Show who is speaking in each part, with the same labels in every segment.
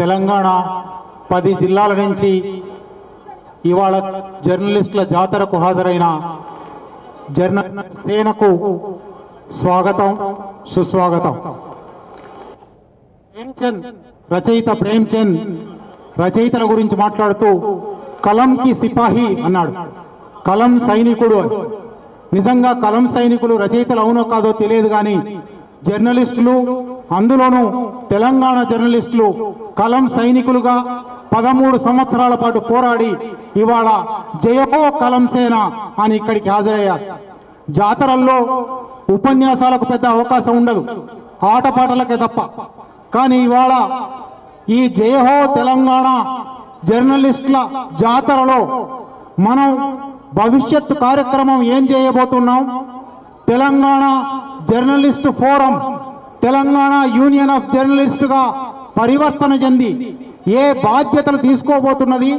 Speaker 1: తెలంగాణ 10 జిల్లాల నుంచి ఇవాళ జర్నలిస్టుల జాతరకు హాజరైన జర్నలిస్ట్ సేనకు స్వాగతం, సుస్వాగతం. రచయిత ప్రేమ్చంద్ రచయితల గురించి మాట్లాడుతూ కలంకి సిపాహి అన్నాడు. కలం సైనికుడు అని. నిజంగా కలం సైనికులు రచయితలు అవునో కాదో తెలియదు, కానీ జర్నలిస్టులు, అందులోనూ తెలంగాణ జర్నలిస్టులు కలం సైనికులుగా 13 సంవత్సరాల పాటు పోరాడి ఇవాళ జయహో కలం సేన అని ఇక్కడికి హాజరయ్యారు. జాతరల్లో ఉపన్యాసాలకు పెద్ద అవకాశం ఉండదు, ఆటపాటలకే తప్ప. కానీ ఇవాళ ఈ జయహో తెలంగాణ జర్నలిస్టుల జాతరలో మనం భవిష్యత్తు కార్యక్రమం ఏం చేయబోతున్నాం? Telangana journalist forum, Telangana union of జర్నలిస్టుగా పరివర్తన చెంది ఏ బాధ్యతలు తీసుకోబోతున్నది,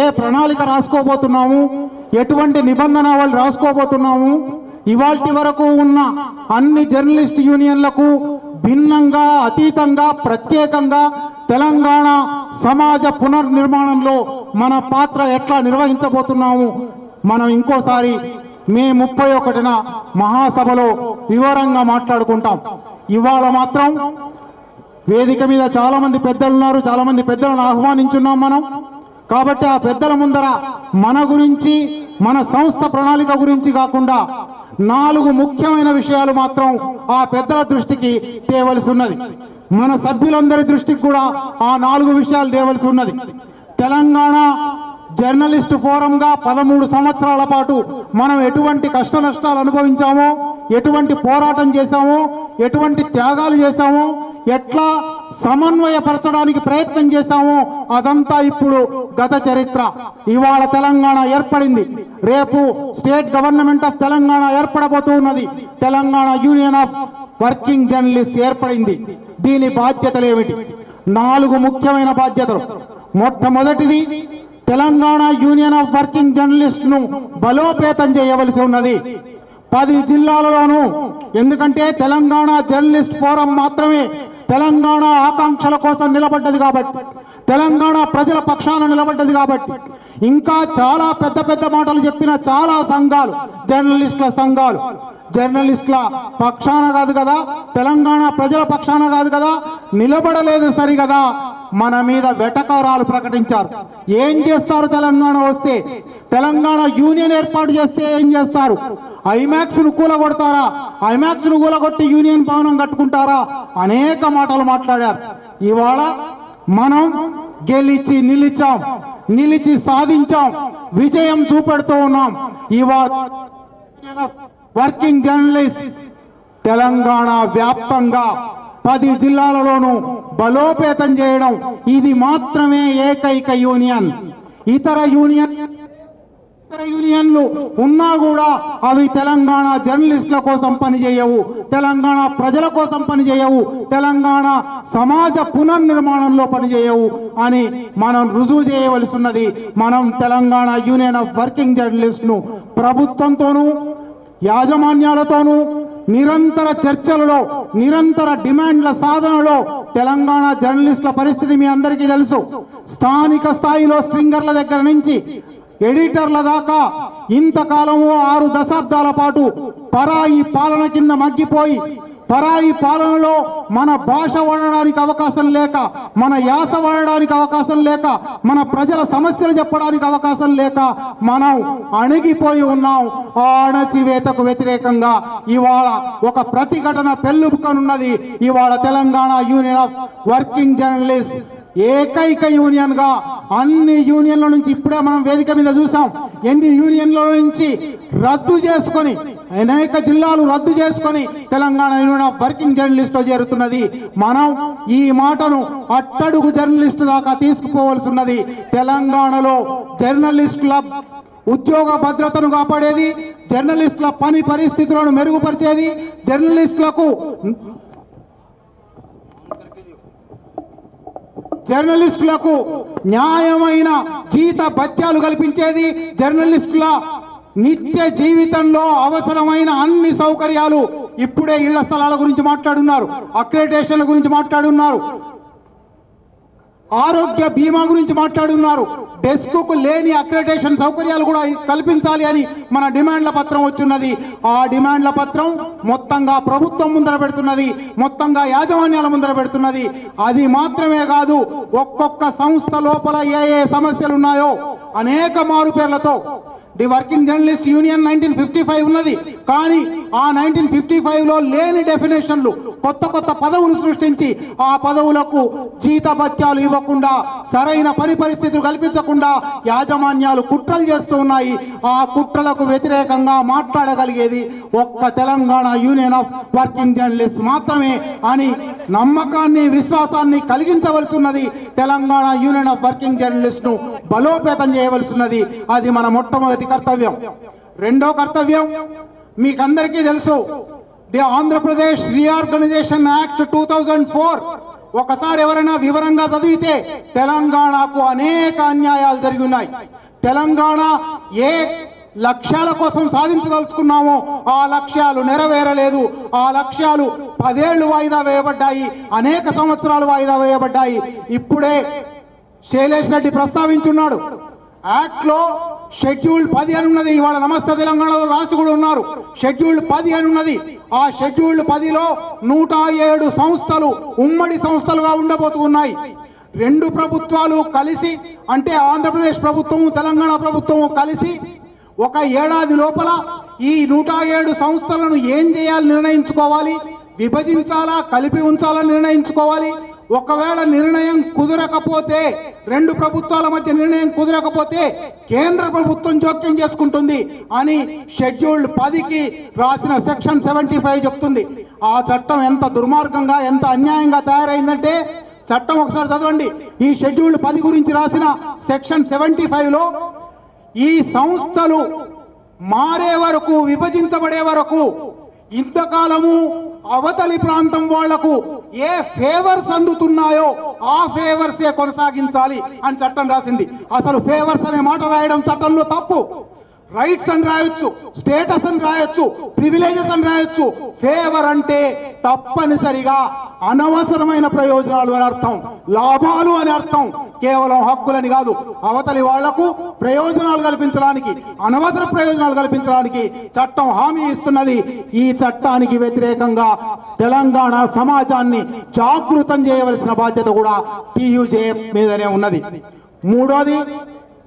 Speaker 1: ఏ ప్రణాళిక రాసుకోబోతున్నాము, ఎటువంటి నిబంధనలు రాసుకోబోతున్నాము, ఇవాల్టి వరకు ఉన్న అన్ని జర్నలిస్ట్ యూనియన్లకు భిన్నంగా, అతీతంగా, ప్రత్యేకంగా తెలంగాణ సమాజ పునర్నిర్మాణంలో మన పాత్ర ఎట్లా నిర్వహించబోతున్నాము మనం ఇంకోసారి మే 31న మహాసభలో వివరంగా మాట్లాడుకుంటాం. ఇవాళ మాత్రం వేదిక మీద చాలా మంది పెద్దలు ఉన్నారు, చాలా మంది పెద్దలను ఆహ్వానించున్నాం మనం. కాబట్టి ఆ పెద్దల ముందర మన గురించి, మన సంస్థ ప్రణాళిక గురించి కాకుండా 4 ముఖ్యమైన విషయాలు మాత్రం ఆ పెద్దల దృష్టికి తేవలసి ఉన్నది. మన సభ్యులందరి దృష్టికి కూడా ఆ 4 విషయాలు తేవలసి ఉన్నది. తెలంగాణ జర్నలిస్ట్ ఫోరంగా 13 సంవత్సరాల పాటు మనం ఎటువంటి కష్ట నష్టాలు అనుభవించామో, ఎటువంటి పోరాటం చేశామో, ఎటువంటి త్యాగాలు చేశామో, ఎట్లా సమన్వయపరచడానికి ప్రయత్నం చేశామో అదంతా ఇప్పుడు గత చరిత్ర. ఇవాళ తెలంగాణ ఏర్పడింది, రేపు స్టేట్ గవర్నమెంట్ ఆఫ్ తెలంగాణ ఏర్పడబోతూ ఉన్నది. Telangana union of working journalist ఏర్పడింది. దీని బాధ్యతలు ఏమిటి? 4 ముఖ్యమైన బాధ్యతలు. మొట్టమొదటిది, Telangana union of working journalist ను బలోపేతం చేయవలసి ఉన్నది 10 జిల్లాలలోనూ. ఎందుకంటే తెలంగాణ జర్నలిస్ట్ ఫోరం మాత్రమే తెలంగాణ ఆకాంక్షల కోసం నిలబడ్డది కాబట్టి, తెలంగాణ ప్రజల పక్షాన నిలబడ్డది కాబట్టి. ఇంకా చాలా పెద్ద పెద్ద మాటలు చెప్పిన చాలా సంఘాలు, జర్నలిస్టుల సంఘాలు జర్నలిస్టుల పక్షాన కాదు కదా, తెలంగాణ ప్రజల పక్షాన కాదు కదా, నిలబడలేదు సరిగదా, మన మీద వెటకారాలు ప్రకటించారు. ఏం చేస్తారు? తెలంగాణ వస్తే, తెలంగాణ యూనియన్ ఏర్పాటు చేస్తే ఏం చేస్తారు? ఐమాక్స్ ను కూలగొడతారా? ఐమాక్స్ ను కూలగొట్టి యూనియన్ భవనం కట్టుకుంటారా? అనేక మాటలు మాట్లాడారు. ఇవాళ మనం గెలిచి నిలిచాం, నిలిచి సాధించాం, విజయం చూపెడుతూ ఉన్నాం. ఇవాళ వర్కింగ్ జర్నలిస్ట్ తెలంగాణ వ్యాప్తంగా 10 జిల్లాలలోనూ బలోపేతం చేయడం, ఇది మాత్రమే ఏకైక యూనియన్. ఇతర యూనియన్లు ఉన్నా కూడా అవి తెలంగాణ జర్నలిస్టుల కోసం పనిచేయవు, తెలంగాణ ప్రజల కోసం పనిచేయవు, తెలంగాణ సమాజ పునర్నిర్మాణంలో పనిచేయవు అని మనం రుజువు చేయవలసి ఉన్నది. మనం Telangana union of working journalist ను ప్రభుత్వంతోనూ యాజమాన్యాలతోనూ నిరంతర చర్చలలో, నిరంతర డిమాండ్ల సాధనలో తెలంగాణ జర్నలిస్టుల పరిస్థితి మీ అందరికీ తెలుసు. స్థానిక స్థాయిలో స్ట్రింగర్ల దగ్గర నుంచి ఎడిటర్ల దాకా ఇంతకాలము 6 దశాబ్దాల పాటు పరాయి పాలన కింద మగ్గిపోయి, పరాయి పాలనలో మన భాష వాడడానికి అవకాశం లేక, మన యాస వాడడానికి అవకాశం లేక, మన ప్రజల సమస్యలు చెప్పడానికి అవకాశం లేక మనం అణిగిపోయి ఉన్నాం. ఆ అణచివేతకు వ్యతిరేకంగా ఇవాళ ఒక ప్రతిఘటన పెళ్ళుపుకనున్నది. ఇవాళ Telangana union of working journalist ఏకైక యూనియన్ గా అన్ని యూనియన్ల నుంచి, ఇప్పుడే మనం వేదిక మీద చూసాం, ఎన్ని యూనియన్ల నుంచి రద్దు చేసుకొని, అనేక జిల్లాలు రద్దు చేసుకొని Telangana union of working journalist చేరుతున్నది. మనం ఈ మాటను అట్టడుగు జర్నలిస్టు దాకా తీసుకుపోవలసి ఉన్నది. తెలంగాణలో జర్నలిస్టుల ఉద్యోగ భద్రతను కాపాడేది, జర్నలిస్టుల పని పరిస్థితులను మెరుగుపరిచేది, జర్నలిస్టులకు న్యాయమైన జీత భత్యాలు కల్పించేది, జర్నలిస్టుల నిత్య జీవితంలో అవసరమైన అన్ని సౌకర్యాలు. ఇప్పుడే ఇళ్ల స్థలాల గురించి మాట్లాడున్నారు, అక్రిడిటేషన్ల గురించి మాట్లాడున్నారు. ఆరోగ్య బీమా గురించి మాట్లాడున్నారు. డెస్క్కు లేని అక్రిడిటేషన్ సౌకర్యాలు కూడా కల్పించాలి అని మన డిమాండ్ల పత్రం వచ్చిన్నది. ఆ డిమాండ్ల పత్రం మొత్తంగా ప్రభుత్వం ముందర పెడుతున్నది, మొత్తంగా యాజమాన్యాల ముందర పెడుతున్నది. అది మాత్రమే కాదు, ఒక్కొక్క సంస్థ లోపల ఏ సమస్యలు ఉన్నాయో అనేక మారు పేర్లతో ది వర్కింగ్ జర్నలిస్ట్ యూనియన్ 1955 ఉన్నది. కానీ ఆ 1955లో లేని డెఫినేషన్లు, కొత్త కొత్త పదవులు సృష్టించి ఆ పదవులకు జీతభత్యాలు ఇవ్వకుండా, సరైన పరిస్థితులు కల్పించకుండా యాజమాన్యాలు కుట్రలు చేస్తూ ఉన్నాయి. ఆ కుట్రలకు వ్యతిరేకంగా మాట్లాడగలిగేది ఒక్క Telangana union of working journalist మాత్రమే అని నమ్మకాన్ని, విశ్వాసాన్ని కలిగించవలసి ఉన్నది. Telangana union of working journalist ను బలోపేతం చేయవలసి ఉన్నది. అది మన మొట్టమొదటి కర్తవ్యం. రెండో కర్తవ్యం మీకందరికీ తెలుసు, ది ఆంధ్రప్రదేశ్ రీఆర్గనైజేషన్ యాక్ట్ 2004 ఒకసారి ఎవరైనా వివరంగా చదివితే తెలంగాణకు అనేక అన్యాయాలు జరిగి ఉన్నాయి. తెలంగాణ ఏ లక్ష్యాల కోసం సాధించదలుచుకున్నామో ఆ లక్ష్యాలు నెరవేరలేదు. ఆ లక్ష్యాలు 10 ఏళ్లు వాయిదా వేయబడ్డాయి, అనేక సంవత్సరాలు వాయిదా వేయబడ్డాయి. ఇప్పుడే శైలేష్ రెడ్డి ప్రస్తావించున్నాడు, యాక్ట్ లో షెడ్యూల్ 10 అని ఉన్నది. ఇవాళ నమస్తే తెలంగాణలో రాసి కూడా ఉన్నారు, షెడ్యూల్ 10 అని ఉన్నది. ఆ షెడ్యూల్ 10లో 107 సంస్థలు ఉమ్మడి సంస్థలుగా ఉండబోతున్నాయి. రెండు ప్రభుత్వాలు కలిసి, అంటే ఆంధ్రప్రదేశ్ ప్రభుత్వము తెలంగాణ ప్రభుత్వము కలిసి ఒక ఏడాది లోపల ఈ 107 సంస్థలను ఏం చేయాలి నిర్ణయించుకోవాలి, విభజించాలా కలిపి ఉంచాలని నిర్ణయించుకోవాలి. ఒకవేళ నిర్ణయం కుదరకపోతే, రెండు ప్రభుత్వాల మధ్య నిర్ణయం కుదరకపోతే కేంద్ర ప్రభుత్వం జోక్యం చేసుకుంటుంది అని షెడ్యూల్ 10కి రాసిన సెక్షన్ 75 చెప్తుంది. ఆ చట్టం ఎంత దుర్మార్గంగా, ఎంత అన్యాయంగా తయారైందంటే, చట్టం ఒకసారి చదవండి. ఈ షెడ్యూల్ 10 గురించి రాసిన సెక్షన్ 75లో ఈ సంస్థలు మారే వరకు, విభజించబడే వరకు ఇంతకాలము అవతలి ప్రాంతం వాళ్లకు ఏ ఫేవర్స్ అందుతున్నాయో ఆ ఫేవర్సే కొనసాగించాలి అని చట్టం రాసింది. అసలు ఫేవర్స్ అనే మాట రాయడం చట్టంలో తప్పు. రైట్స్ అని రాయొచ్చు, స్టేటస్ అని రాయొచ్చు, ప్రివిలేజెస్ అని రాయొచ్చు. ఫేవర్ అంటే తప్పనిసరిగా అనవసరమైన ప్రయోజనాలు అని అర్థం, లాభాలు అని అర్థం. కేవలం హక్కులని కాదు, అవతలి వాళ్లకు ప్రయోజనాలు కల్పించడానికి, అనవసర ప్రయోజనాలు కల్పించడానికి చట్టం హామీ ఇస్తున్నది. ఈ చట్టానికి వ్యతిరేకంగా తెలంగాణ సమాజాన్ని జాగృతం చేయవలసిన బాధ్యత కూడా టీయూజే మీదనే ఉన్నది. మూడోది,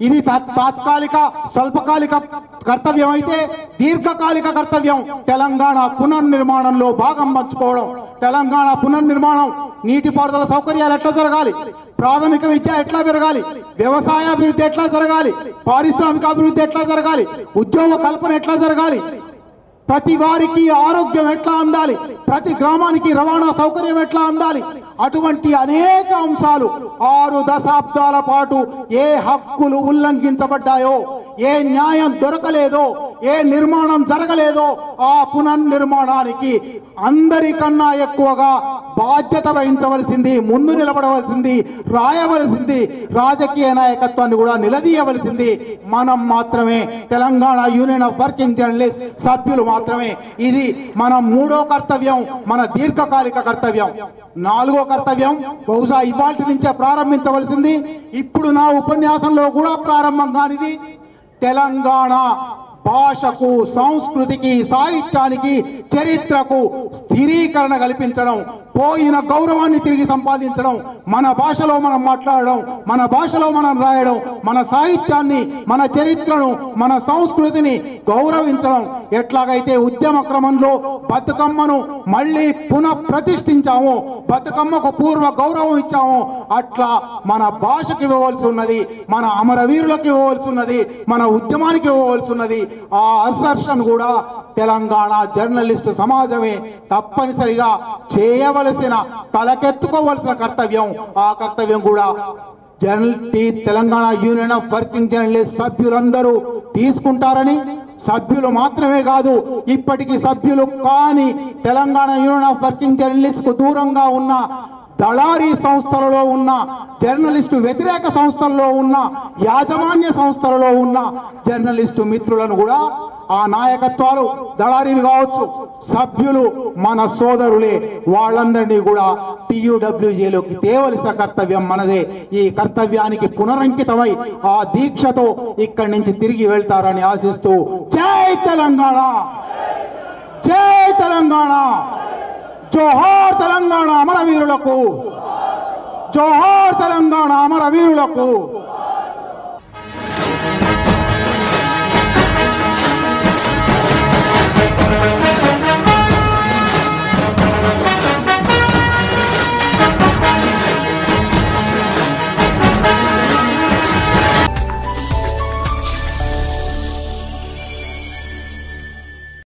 Speaker 1: ఇది తాత్కాలిక స్వల్పకాలిక కర్తవ్యం అయితే, దీర్ఘకాలిక కర్తవ్యం తెలంగాణ పునర్నిర్మాణంలో భాగం పంచుకోవడం. తెలంగాణ పునర్నిర్మాణం, నీటిపారుదల సౌకర్యాలు ఎట్లా జరగాలి, ప్రాథమిక విద్య ఎట్లా పెరగాలి, వ్యవసాయ అభివృద్ధి ఎట్లా జరగాలి, పారిశ్రామిక అభివృద్ధి ఎట్లా జరగాలి, ఉద్యోగ కల్పన ఎట్లా జరగాలి, ప్రతి వారికి ఆరోగ్యం ఎట్లా అందాలి, ప్రతి గ్రామానికి రవాణా సౌకర్యం ఎట్లా అందాలి, అటువంటి అనేక అంశాలు 6 దశాబ్దాల పాటు ఏ హక్కులు ఉల్లంఘించబడ్డాయో, ఏ న్యాయం దొరకలేదో, ఏ నిర్మాణం జరగలేదో ఆ పునర్నిర్మాణానికి అందరికన్నా ఎక్కువగా బాధ్యత వహించవలసింది, ముందు నిలబడవలసింది, రాయవలసింది, రాజకీయ నాయకత్వాన్ని కూడా నిలదీయవలసింది మనం మాత్రమే, Telangana union of working journalist సభ్యులు మాత్రమే. ఇది మన మూడో కర్తవ్యం, మన దీర్ఘకాలిక కర్తవ్యం. నాలుగో కర్తవ్యం బహుశా ఇవాల్టి నుంచే ప్రారంభించవలసింది, ఇప్పుడు నా ఉపన్యాసంలో కూడా ప్రారంభం కానిది, తెలంగాణ భాషకు, సంస్కృతికి, సాహిత్యానికి, చరిత్రకు స్థిరీకరణ కల్పించడం, పోయిన గౌరవాన్ని తిరిగి సంపాదించడం, మన భాషలో మనం మాట్లాడడం, మన భాషలో మనం రాయడం, మన సాహిత్యాన్ని, మన చరిత్రను, మన సంస్కృతిని గౌరవించడం. ఎట్లాగైతే ఉద్యమ క్రమంలో బతుకమ్మను మళ్ళీ పునఃప్రతిష్ఠించామో, బతుకమ్మకు పూర్వ గౌరవం ఇచ్చామో, అట్లా మన భాషకి ఇవ్వవలసి ఉన్నది, మన అమరవీరులకు ఇవ్వవలసి ఉన్నది, మన ఉద్యమానికి ఇవ్వవలసి ఉన్నది. ఆ అసర్షన్ కూడా తెలంగాణ జర్నలిస్టు సమాజమే తప్పనిసరిగా చేయవలసిన, తలకెత్తుకోవలసిన కర్తవ్యం. ఆ కర్తవ్యం కూడా Telangana union of working journalist సభ్యులందరూ తీసుకుంటారని, సభ్యులు మాత్రమే కాదు, ఇప్పటికీ సభ్యులు కాని Telangana union of working journalist కు దూరంగా ఉన్న దళారీ సంస్థలలో ఉన్న, జర్నలిస్టు వ్యతిరేక సంస్థల్లో ఉన్న, యాజమాన్య సంస్థలలో ఉన్న జర్నలిస్టు మిత్రులను కూడా, ఆ నాయకత్వాలు దళారీలు కావచ్చు, సభ్యులు మన సోదరులే, వాళ్ళందరినీ కూడా టీయూడబ్ల్యూజేలోకి తేవలసిన కర్తవ్యం మనదే. ఈ కర్తవ్యానికి పునరంకితమై ఆ దీక్షతో ఇక్కడి నుంచి తిరిగి వెళ్తారని ఆశిస్తూ జై తెలంగాణ, జై తెలంగాణ, జోహార్ తెలంగాణ అమరవీరులకు, జోహార్ తెలంగాణ అమరవీరులకు.